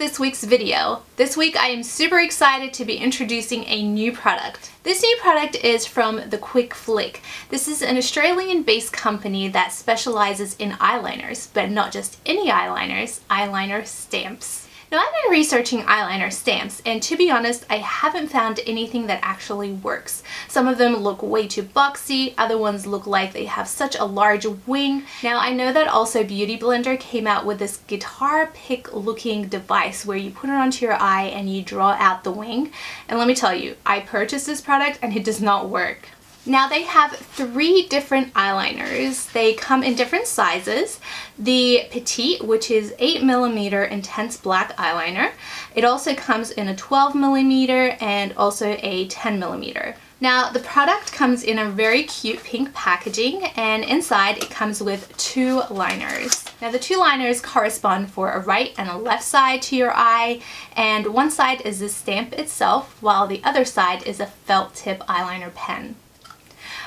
this week's video. This week I am super excited to be introducing a new product. This new product is from The Quick Flick. This is an Australian-based company that specializes in eyeliners, but not just any eyeliners, eyeliner stamps. Now, I've been researching eyeliner stamps, and to be honest, I haven't found anything that actually works. Some of them look way too boxy, other ones look like they have such a large wing. Now, I know that also Beauty Blender came out with this guitar pick looking device where you put it onto your eye and you draw out the wing. And let me tell you, I purchased this product and it does not work. Now they have 3 different eyeliners. They come in different sizes. The Petite, which is 8mm intense black eyeliner. It also comes in a 12mm and also a 10mm. Now the product comes in a very cute pink packaging, and inside it comes with 2 liners. Now the 2 liners correspond for a right and a left side to your eye, and one side is the stamp itself while the other side is a felt tip eyeliner pen.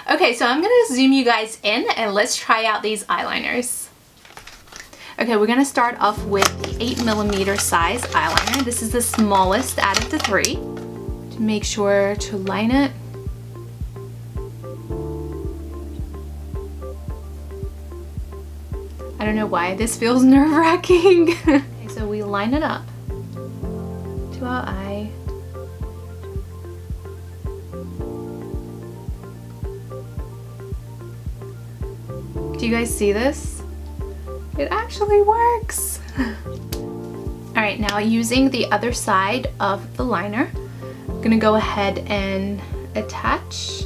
Okay, so I'm going to zoom you guys in and let's try out these eyeliners. Okay, we're going to start off with the 8mm size eyeliner. This is the smallest out of the 3. To make sure to line it. I don't know why this feels nerve-wracking. Okay, so we line it up to our eye. Do you guys see this? It actually works! Alright, now using the other side of the liner, I'm gonna go ahead and attach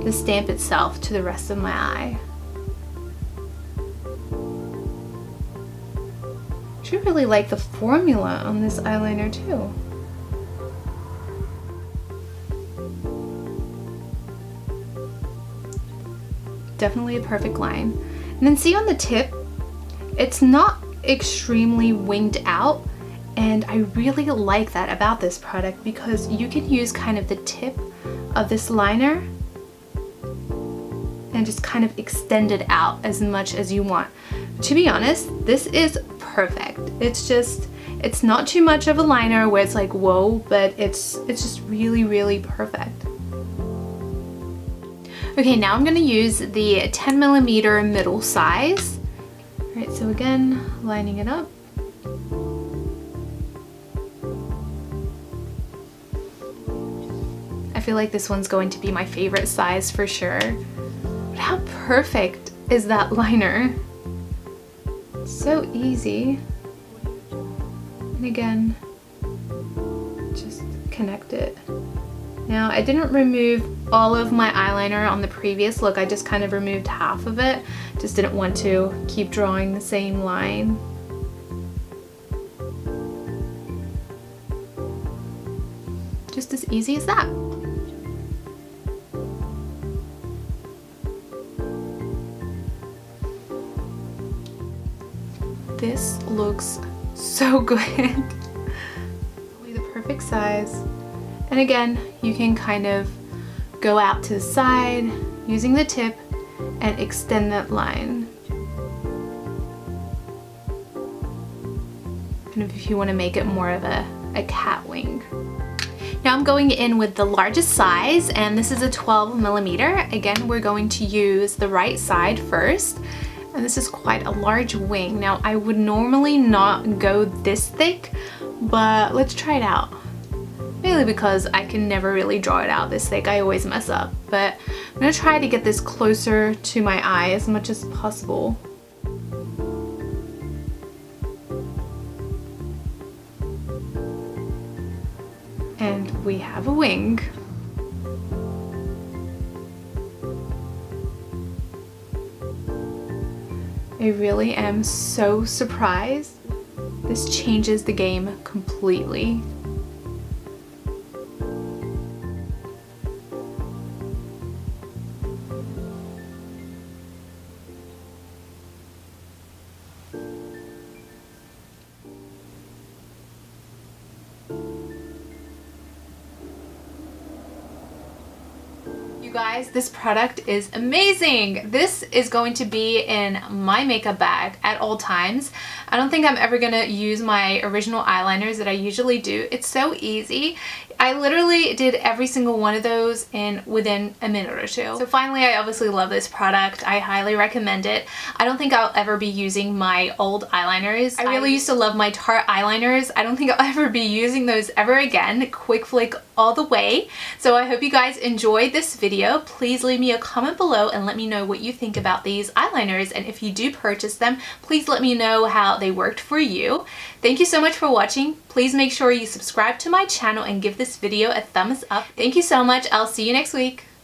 the stamp itself to the rest of my eye. I actually really like the formula on this eyeliner too. Definitely a perfect line. And then see on the tip, it's not extremely winged out, and I really like that about this product because you can use kind of the tip of this liner and just kind of extend it out as much as you want. To be honest, this is perfect. It's not too much of a liner where it's like whoa, but it's just really perfect. Okay, now I'm going to use the 10mm middle size. Alright, so again, lining it up. I feel like this one's going to be my favorite size for sure. But how perfect is that liner? So easy. And again, just connect it. Now, I didn't remove all of my eyeliner on the previous look, I just kind of removed half of it. Just didn't want to keep drawing the same line. Just as easy as that. This looks so good. Really the perfect size. And again, you can kind of go out to the side using the tip and extend that line. Kind of if you want to make it more of a cat wing. Now I'm going in with the largest size, and this is a 12mm. Again, we're going to use the right side first. And this is quite a large wing. Now I would normally not go this thick, but let's try it out. Mainly because I can never really draw it out this thick. I always mess up. But I'm going to try to get this closer to my eye as much as possible. And we have a wing. I really am so surprised. This changes the game completely. guys, this product is amazing. This is going to be in my makeup bag at all times. I don't think I'm ever gonna use my original eyeliners that I usually do. It's so easy. I literally did every single one of those within a minute or two. So finally, I obviously love this product. I highly recommend it. I don't think I'll ever be using my old eyeliners. I really used to love my Tarte eyeliners. I don't think I'll ever be using those ever again. Quick flick all the way. So I hope you guys enjoyed this video. Please leave me a comment below and let me know what you think about these eyeliners. And if you do purchase them, please let me know how they worked for you. Thank you so much for watching. Please make sure you subscribe to my channel and give this video a thumbs up. Thank you so much. I'll see you next week.